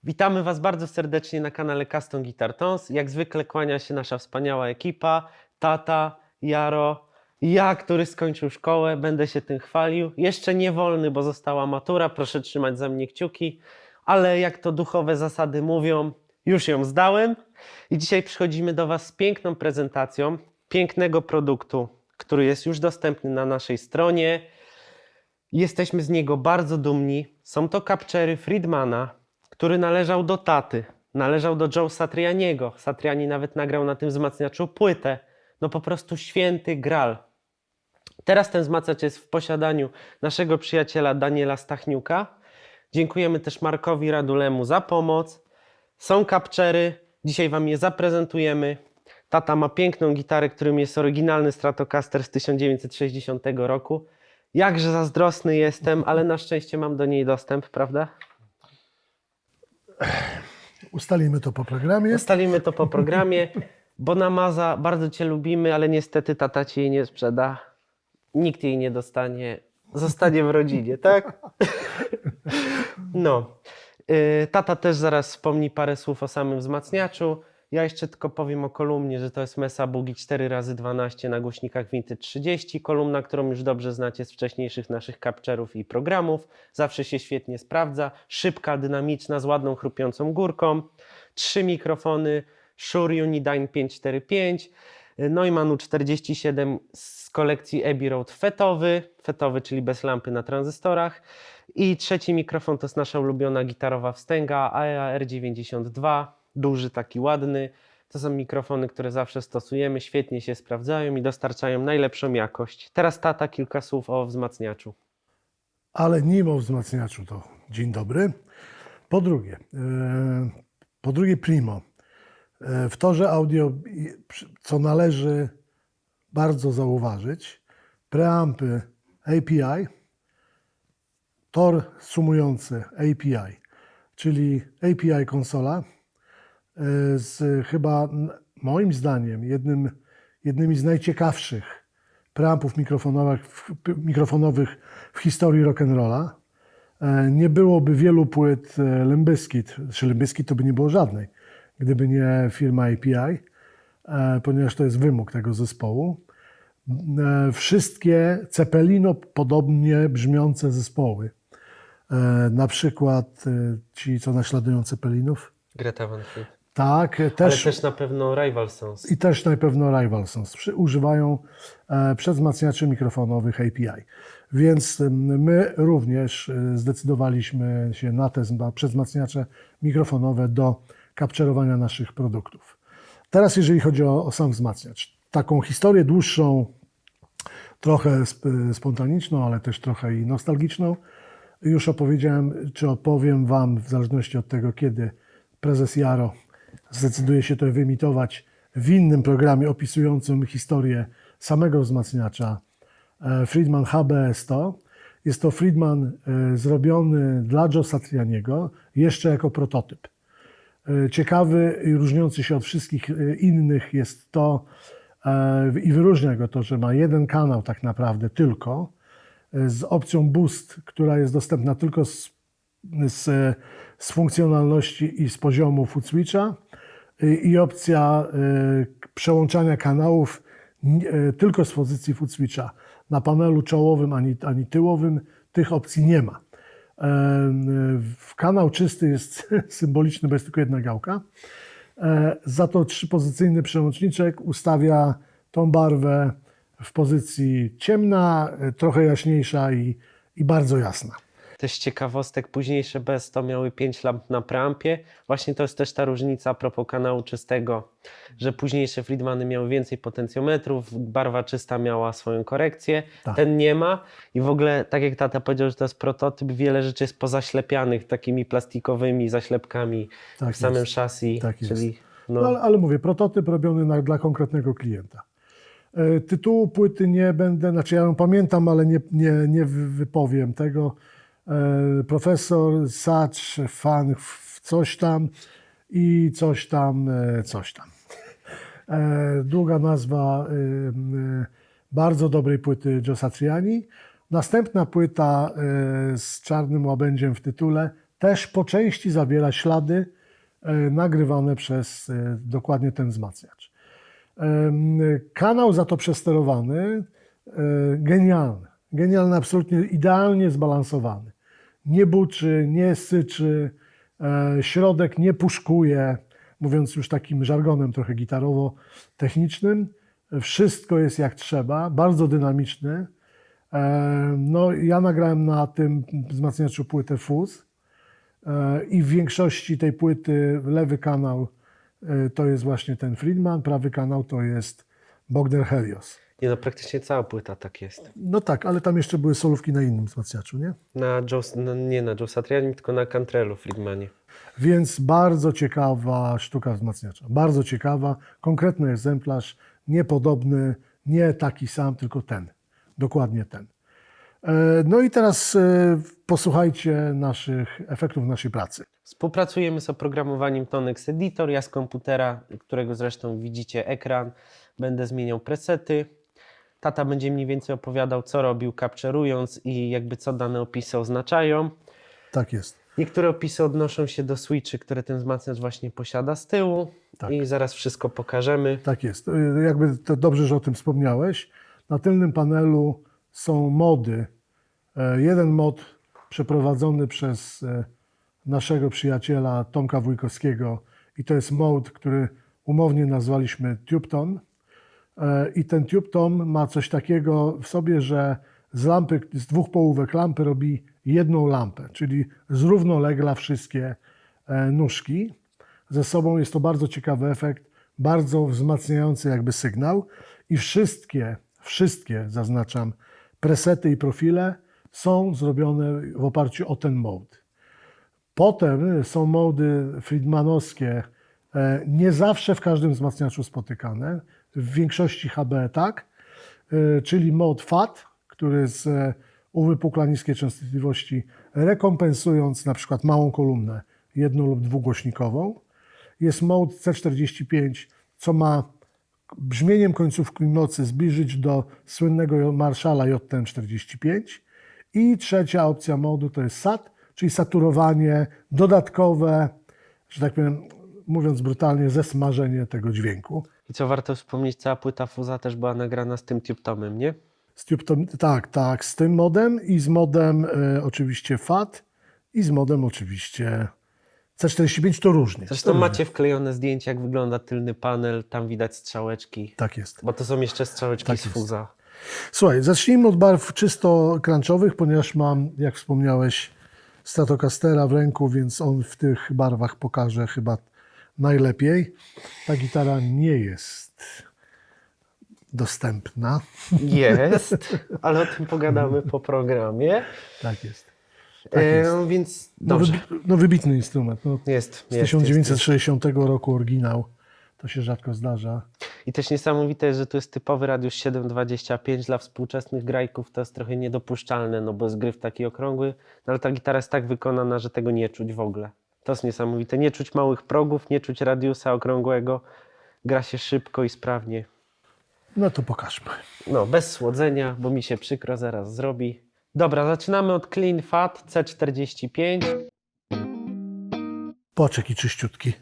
Witamy Was bardzo serdecznie na kanale Custom Guitar Tones. Jak zwykle kłania się nasza wspaniała ekipa, tata, Jaro, ja, który skończył szkołę, będę się tym chwalił. Jeszcze nie wolny, bo została matura, proszę trzymać za mnie kciuki, ale jak to duchowe zasady mówią, już ją zdałem i dzisiaj przychodzimy do Was z piękną prezentacją pięknego produktu, który jest już dostępny na naszej stronie. Jesteśmy z niego bardzo dumni. Są to captury Friedmana, który należał do taty, należał do Joe Satrianiego. Satriani nawet nagrał na tym wzmacniaczu płytę. No po prostu święty gral. Teraz ten wzmacniacz jest w posiadaniu naszego przyjaciela Daniela Stachniuka. Dziękujemy też Markowi Radulemu za pomoc. Są captury, dzisiaj Wam je zaprezentujemy. Tata ma piękną gitarę, którym jest oryginalny Stratocaster z 1960 roku. Jakże zazdrosny jestem, ale na szczęście mam do niej dostęp, prawda? Ustalimy to po programie. Ustalimy to po programie. Bonamaza, bardzo Cię lubimy, ale niestety tata Ci jej nie sprzeda. Nikt jej nie dostanie. Zostanie w rodzinie, tak? No. Tata też zaraz wspomni parę słów o samym wzmacniaczu. Ja jeszcze tylko powiem o kolumnie, że to jest Mesa Boogie 4x12 na głośnikach Vintage 30. Kolumna, którą już dobrze znacie z wcześniejszych naszych capturów i programów. Zawsze się świetnie sprawdza. Szybka, dynamiczna, z ładną, chrupiącą górką. 3 mikrofony Shure Unidyne 545. Neumann U47 z kolekcji Abbey Road fetowy, czyli bez lampy na tranzystorach. I trzeci mikrofon to jest nasza ulubiona gitarowa wstęga AER92. Duży, taki ładny. To są mikrofony, które zawsze stosujemy, świetnie się sprawdzają i dostarczają najlepszą jakość. Teraz tata, kilka słów o wzmacniaczu. Ale nim o wzmacniaczu to dzień dobry. Po drugie primo. W torze audio, co należy bardzo zauważyć, preampy API, tor sumujący API, czyli API konsola, z chyba moim zdaniem jednymi z najciekawszych preampów mikrofonowych w historii rock'n'rolla. Nie byłoby wielu płyt Limp Bizkit, czy Limp Bizkit to by nie było żadnej, gdyby nie firma API, ponieważ to jest wymóg tego zespołu. Wszystkie Cepelino podobnie brzmiące zespoły, na przykład ci, co naśladują Cepelinów. Greta Van Fleet. Tak, Ale też na pewno Rival Sons. I też na pewno Rival Sons używają przewzmacniaczy mikrofonowych API. Więc my również zdecydowaliśmy się na te przewzmacniacze mikrofonowe do kapczerowania naszych produktów. Teraz jeżeli chodzi o sam wzmacniacz, taką historię dłuższą, trochę spontaniczną, ale też trochę i nostalgiczną, już opowiedziałem, czy opowiem Wam, w zależności od tego, kiedy prezes Jaro zdecyduje się to wyemitować w innym programie opisującym historię samego wzmacniacza Friedman HB100. Jest to Friedman zrobiony dla Joe Satrianiego jeszcze jako prototyp. Ciekawy i różniący się od wszystkich innych jest to i wyróżnia go to, że ma jeden kanał tak naprawdę tylko z opcją Boost, która jest dostępna tylko z funkcjonalności i z poziomu foot switcha i opcja przełączania kanałów tylko z pozycji foot switcha. Na panelu czołowym ani tyłowym tych opcji nie ma. Kanał czysty jest symboliczny, bo jest tylko jedna gałka. Za to trzypozycyjny przełączniczek ustawia tą barwę w pozycji ciemna, trochę jaśniejsza i bardzo jasna. Też z ciekawostek, późniejsze B100 miały 5 lamp na preampie. Właśnie to jest też ta różnica a propos kanału czystego, że późniejsze Friedmany miały więcej potencjometrów, barwa czysta miała swoją korekcję, Tak. Ten nie ma. I w ogóle, tak jak tata powiedział, że to jest prototyp, wiele rzeczy jest pozaślepianych takimi plastikowymi zaślepkami Tak w samym jest. chassis. Tak jest. Czyli, No, ale mówię, prototyp robiony dla konkretnego klienta. Tytułu płyty nie będę, znaczy ja ją pamiętam, ale nie wypowiem tego. Profesor Sacz, fan w coś tam i coś tam. Długa nazwa bardzo dobrej płyty Joe Satriani. Następna płyta z czarnym łabędziem w tytule też po części zawiera ślady nagrywane przez dokładnie ten wzmacniacz. Kanał za to przesterowany, genialny. Genialny, absolutnie idealnie zbalansowany. Nie buczy, nie syczy, środek nie puszkuje, mówiąc już takim żargonem trochę gitarowo-technicznym. Wszystko jest jak trzeba, bardzo dynamiczny. No, ja nagrałem na tym wzmacniaczu płytę Fuzz i w większości tej płyty lewy kanał to jest właśnie ten Friedman, prawy kanał to jest Bogner Helios. Nie no, praktycznie cała płyta tak jest. No tak, ale tam jeszcze były solówki na innym wzmacniaczu, nie? Nie na Joe Satriani, tylko na Cantrellu Friedmanie. Więc bardzo ciekawa sztuka wzmacniacza. Bardzo ciekawa, konkretny egzemplarz, niepodobny, nie taki sam, tylko ten. Dokładnie ten. No i teraz posłuchajcie naszych efektów naszej pracy. Współpracujemy z oprogramowaniem Tonex Editor. Ja z komputera, którego zresztą widzicie ekran, będę zmieniał presety. Tata będzie mniej więcej opowiadał, co robił capturując i jakby co dane opisy oznaczają. Tak jest. Niektóre opisy odnoszą się do switchy, które ten wzmacniacz właśnie posiada z tyłu Tak. i zaraz wszystko pokażemy. Tak jest. Jakby to dobrze, że o tym wspomniałeś. Na tylnym panelu są mody. Jeden mod przeprowadzony przez naszego przyjaciela Tomka Wójkowskiego i to jest mod, który umownie nazwaliśmy Tube Tone. I ten Tube Tone ma coś takiego w sobie, że z lampy, z dwóch połówek lampy robi jedną lampę, czyli zrównolegla wszystkie nóżki ze sobą. Jest to bardzo ciekawy efekt, bardzo wzmacniający jakby sygnał i wszystkie zaznaczam, presety i profile są zrobione w oparciu o ten mode. Potem są mody friedmanowskie, nie zawsze w każdym wzmacniaczu spotykane, w większości HB tak, czyli mode FAT, który uwypukla niskie częstotliwości, rekompensując na przykład małą kolumnę jedno- lub dwugłośnikową. Jest mode C45, co ma brzmieniem końcówki mocy zbliżyć do słynnego Marshalla JTM45. I trzecia opcja modu to jest SAT, czyli saturowanie dodatkowe, że tak powiem, mówiąc brutalnie, zesmażenie tego dźwięku. I co warto wspomnieć, cała płyta Fuzza też była nagrana z tym Tube Tomem, nie? Tak, z tym modem i z modem oczywiście FAT i z modem oczywiście C45 to różnie. Zresztą macie wklejone zdjęcie, jak wygląda tylny panel, tam widać strzałeczki, Tak jest. bo to są jeszcze strzałeczki Tak z jest. Fuzza. Słuchaj, zacznijmy od barw czysto crunchowych, ponieważ mam, jak wspomniałeś, Stratocastera w ręku, więc on w tych barwach pokaże chyba najlepiej. Ta gitara nie jest dostępna. Jest, ale o tym pogadamy po programie. Tak jest. Tak jest. Więc No, dobrze. wybitny instrument. No, Jest, z jest. 1960 roku oryginał. To się rzadko zdarza. I też niesamowite jest, że tu jest typowy radius 7,25 dla współczesnych grajków. To jest trochę niedopuszczalne, no bo jest gryf taki okrągły, no ale ta gitara jest tak wykonana, że tego nie czuć w ogóle. To jest niesamowite. Nie czuć małych progów, nie czuć radiusa okrągłego. Gra się szybko i sprawnie. No to pokażmy. No, bez słodzenia, bo mi się przykro zaraz zrobi. Dobra, zaczynamy od Clean Fat C45. Patrz jaki czyściutki.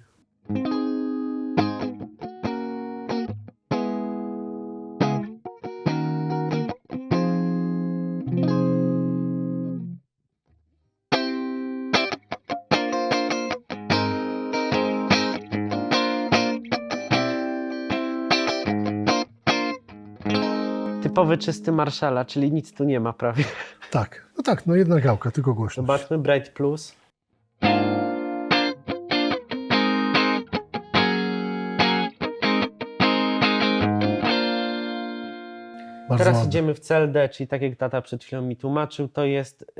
Typowy czysty Marshalla, czyli nic tu nie ma prawie. Tak, no jedna gałka, tylko głośno. Zobaczmy, Bright Plus. Bardzo Teraz ładne. idziemy w CLD, czyli tak jak tata przed chwilą mi tłumaczył, to jest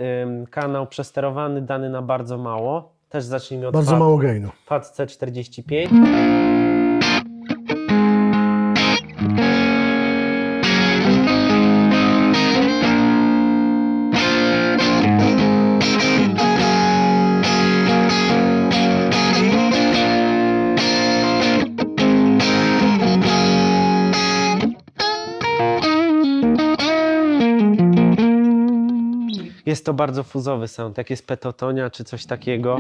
kanał przesterowany, dany na bardzo mało. Też zacznijmy od Bardzo mało gainu. FAT C45. Jest to bardzo fuzowy sound, jak jest petotonia czy coś takiego.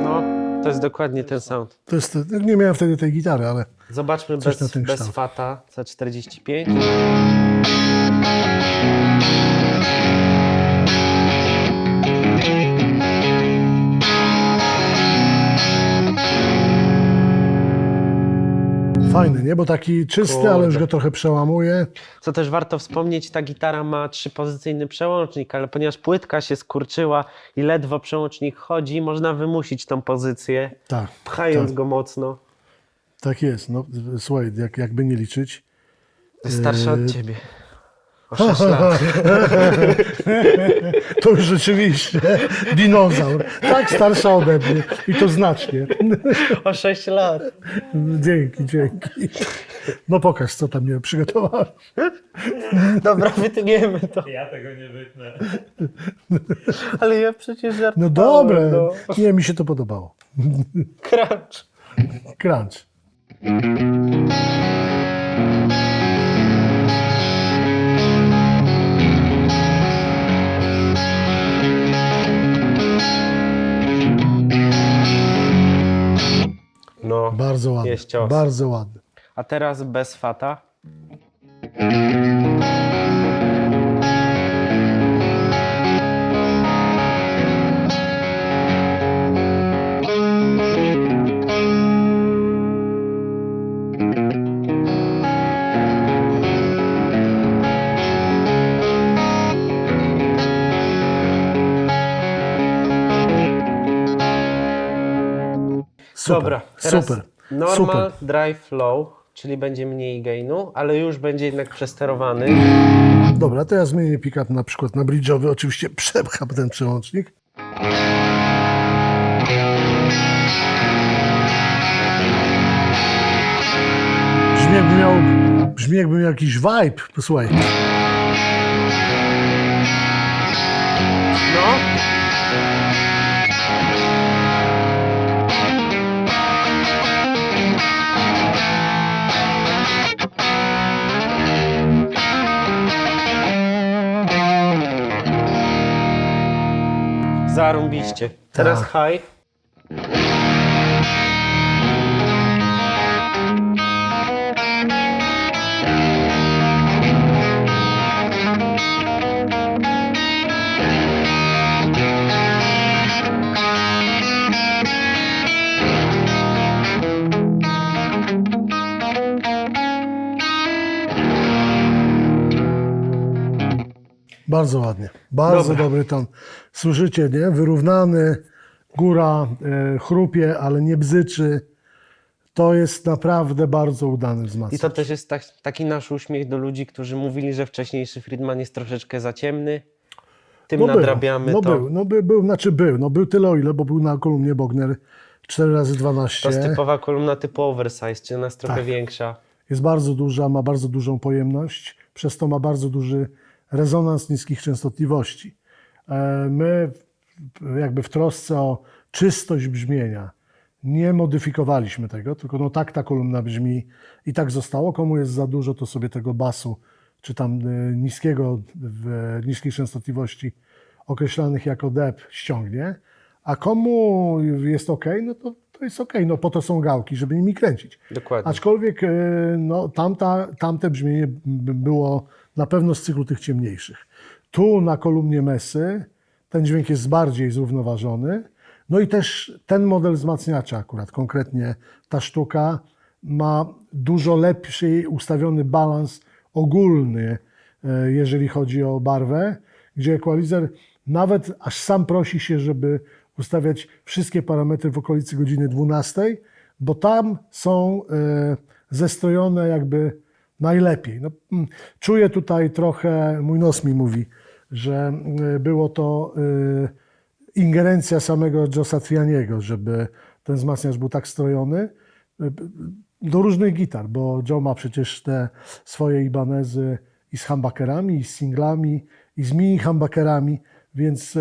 No, to jest dokładnie ten sound. To jest, nie miałem wtedy tej gitary, ale Zobaczmy Coś na bez, ten bez kształt. fata C45. fajny, nie? Bo taki czysty, Kurde. ale już go trochę przełamuje. Co też warto wspomnieć, ta gitara ma 3-pozycyjny przełącznik, ale ponieważ płytka się skurczyła i ledwo przełącznik chodzi, można wymusić tą pozycję, Tak, pchając tak. go mocno. tak jest. No, słuchaj, jakby nie liczyć. Jest starsza od ciebie. O 6 lat. To już rzeczywiście dinozaur. Tak starsza ode mnie i to znacznie. O 6 lat. Dzięki. No pokaż, co tam nie przygotowałeś. Dobra, wytniemy to. Ja tego nie wytnę. Ale ja przecież żartowałem. No dobre. No. Nie, mi się to podobało. Crunch. Crunch. No, Bardzo ładny. Jest cios. Bardzo ładny. a teraz bez fata. Super. Dobra, teraz Super. normal Super. drive low, czyli będzie mniej gainu, ale już będzie jednak przesterowany. Dobra, to ja zmienię pick-up na przykład na bridge'owy. Oczywiście przepcham ten przełącznik. Brzmi jakby miał jakiś vibe. Posłuchaj. No, zarąbiście. Teraz Tak. high. Bardzo ładnie. Bardzo Dobra. dobry ton. Słyszycie, nie? Wyrównany. Góra chrupie, ale nie bzyczy. To jest naprawdę bardzo udany I wzmacniacz. to też jest taki nasz uśmiech do ludzi, którzy mówili, że wcześniejszy Friedman jest troszeczkę za ciemny. Tym nadrabiamy to. Był tyle o ile, bo był na kolumnie Bogner 4x12. To jest typowa kolumna typu oversize, czyli ona jest trochę Tak. większa. Jest bardzo duża, ma bardzo dużą pojemność, przez to ma bardzo duży rezonans niskich częstotliwości. My jakby w trosce o czystość brzmienia nie modyfikowaliśmy tego, tylko no tak ta kolumna brzmi i tak zostało. Komu jest za dużo, to sobie tego basu, czy tam niskiego, w niskich częstotliwości określanych jako dep ściągnie, a komu jest ok, no to jest ok, no po to są gałki, żeby nimi kręcić. Dokładnie. Aczkolwiek no, tamte brzmienie było na pewno z cyklu tych ciemniejszych. Tu na kolumnie Messy ten dźwięk jest bardziej zrównoważony. No i też ten model wzmacniacza akurat, konkretnie ta sztuka, ma dużo lepszy ustawiony balans ogólny, jeżeli chodzi o barwę, gdzie equalizer nawet aż sam prosi się, żeby ustawiać wszystkie parametry w okolicy godziny 12, bo tam są zestrojone jakby najlepiej. No, czuję tutaj trochę, mój nos mi mówi, że było to ingerencja samego Joe Satrianiego, żeby ten wzmacniacz był tak strojony do różnych gitar, bo Joe ma przecież te swoje Ibanezy i z humbuckerami, i z singlami, i z mini humbuckerami, więc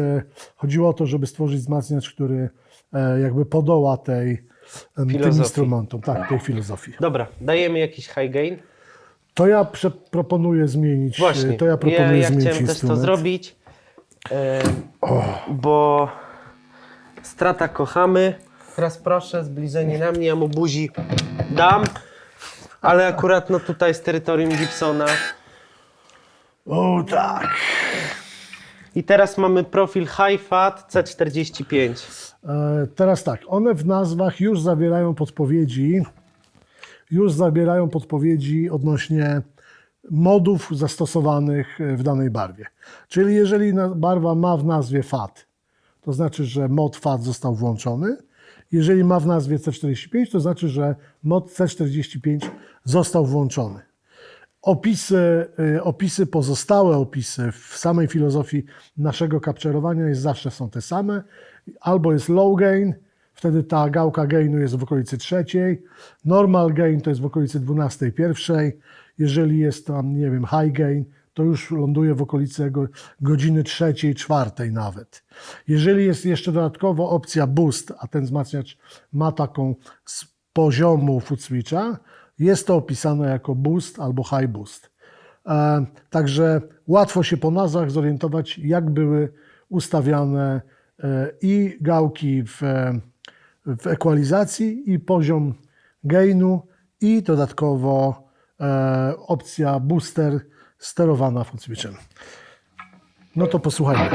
chodziło o to, żeby stworzyć wzmacniacz, który jakby podoła tej tym Filozofii. instrumentom, tak, tej filozofii. Dobra, dajemy jakiś high gain. To ja proponuję zmienić. Właśnie, To ja proponuję ja zmienić chciałem też to instrument. zrobić, bo strata kochamy. Teraz proszę, zbliżenie na mnie, ja mu buzi dam, ale akurat no tutaj z terytorium Gibsona. O tak. I teraz mamy profil High Fat C45. Teraz tak, one w nazwach już zawierają podpowiedzi odnośnie modów zastosowanych w danej barwie. Czyli jeżeli barwa ma w nazwie FAT, to znaczy, że mod FAT został włączony. Jeżeli ma w nazwie C45, to znaczy, że mod C45 został włączony. Pozostałe opisy w samej filozofii naszego capture'owania zawsze są te same. Albo jest low gain, wtedy ta gałka gainu jest w okolicy 3. Normal gain to jest w okolicy 12, 1. Jeżeli jest tam, nie wiem, high gain, to już ląduje w okolicy godziny 3, 4 nawet. Jeżeli jest jeszcze dodatkowo opcja boost, a ten wzmacniacz ma taką z poziomu foot switcha, jest to opisane jako boost albo high boost. Także łatwo się po nazwach zorientować, jak były ustawiane i gałki w ekwalizacji, i poziom gainu, i dodatkowo opcja booster sterowana foot switchem. No to posłuchajmy.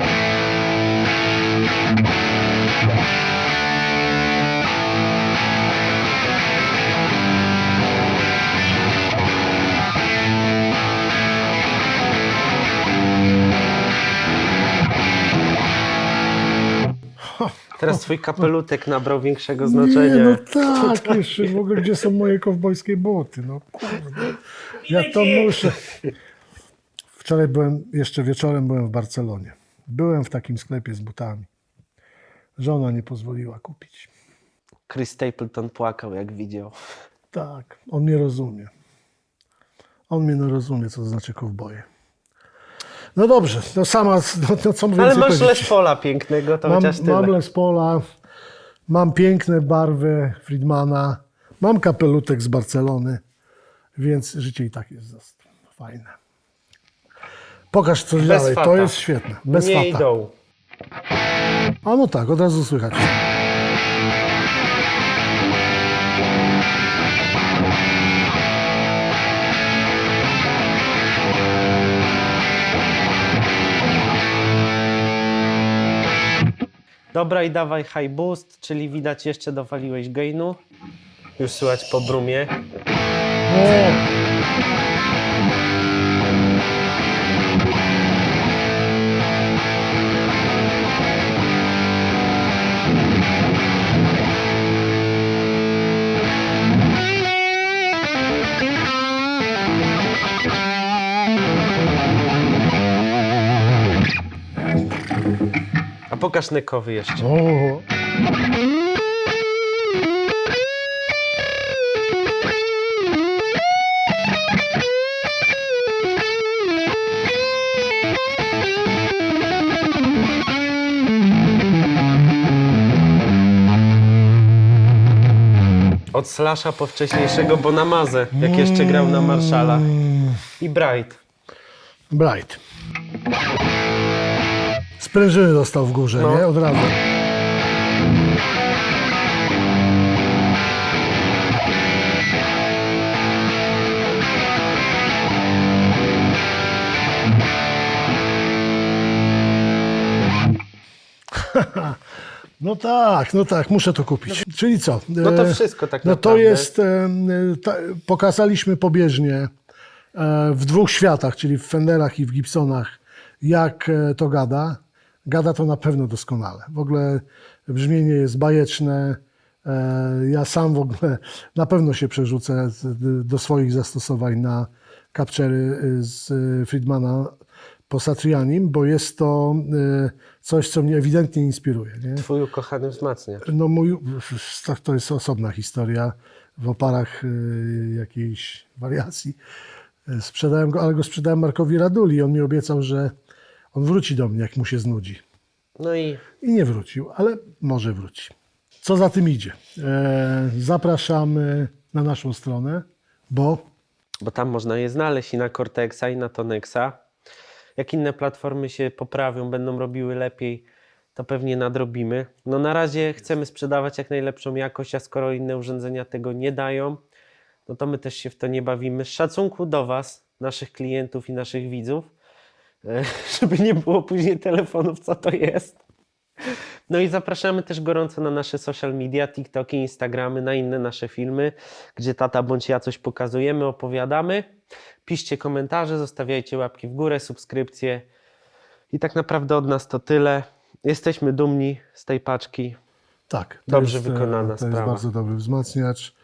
Teraz twój kapelutek nabrał większego znaczenia. Nie, no tak, jeszcze w ogóle gdzie są moje kowbojskie buty, no kurde. Ja to muszę. Wczoraj jeszcze wieczorem byłem w Barcelonie. Byłem w takim sklepie z butami. Żona nie pozwoliła kupić. Chris Stapleton płakał, jak widział. Tak, on mnie rozumie. On mnie no rozumie, co to znaczy kowboje. No dobrze, to sama, no co więcej Ale masz powiedzieć. Les Paula pięknego, to chociaż tyle. Mam Les Paula, mam piękne barwy Friedmana, mam kapelutek z Barcelony, więc życie i tak jest fajne. Pokaż coś Bez dalej, fata. to jest świetne. Bez Nie fata. idą. A no tak, od razu słychać. Dobra i dawaj high boost, czyli widać jeszcze dowaliłeś gainu. Już słychać po brumie. O! A pokaż nekowy jeszcze. O! Od Slasha po wcześniejszego Bonamazę, jak jeszcze grał na Marszalach. I Bright. Bright. Sprężyny dostał w górze, No. nie? Od razu. No tak, muszę to kupić. Czyli co? No to wszystko tak No naprawdę. to jest, pokazaliśmy pobieżnie w dwóch światach, czyli w Fenderach i w Gibsonach, jak to gada. Gada to na pewno doskonale. W ogóle brzmienie jest bajeczne. Ja sam w ogóle na pewno się przerzucę do swoich zastosowań na capture'y z Friedmana po Satrianim, bo jest to coś, co mnie ewidentnie inspiruje. Nie? Twój ukochany wzmacniacz. No to jest osobna historia w oparach jakiejś wariacji. Sprzedałem go, ale go sprzedałem Markowi Raduli. On mi obiecał, że on wróci do mnie, jak mu się znudzi. No i I nie wrócił, ale może wróci. Co za tym idzie? Zapraszamy na naszą stronę, bo Bo tam można je znaleźć i na Cortexa, i na Tonexa. Jak inne platformy się poprawią, będą robiły lepiej, to pewnie nadrobimy. No na razie chcemy sprzedawać jak najlepszą jakość, a skoro inne urządzenia tego nie dają, no to my też się w to nie bawimy. Z szacunku do Was, naszych klientów i naszych widzów, żeby nie było później telefonów, co to jest. No i zapraszamy też gorąco na nasze social media, TikToki, Instagramy, na inne nasze filmy, gdzie tata bądź ja coś pokazujemy, opowiadamy. Piszcie komentarze, zostawiajcie łapki w górę, subskrypcje. I tak naprawdę od nas to tyle. Jesteśmy dumni z tej paczki. tak, to Dobrze jest, wykonana to jest sprawa. bardzo dobry wzmacniacz.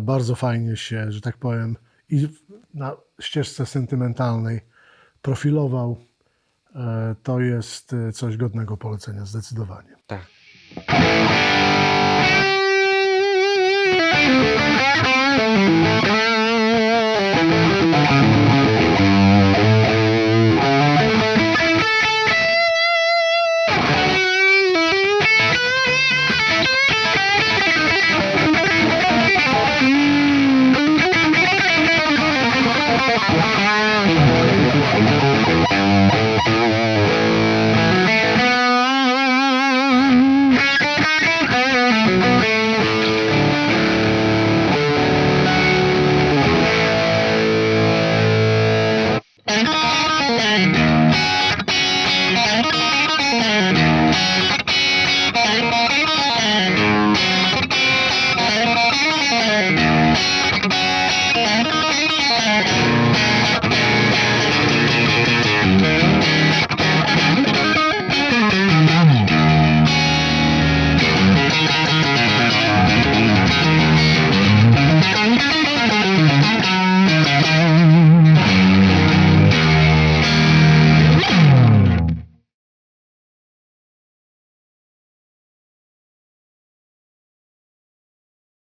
Bardzo fajnie się, że tak powiem, i na ścieżce sentymentalnej profilował. To jest coś godnego polecenia zdecydowanie. Tak.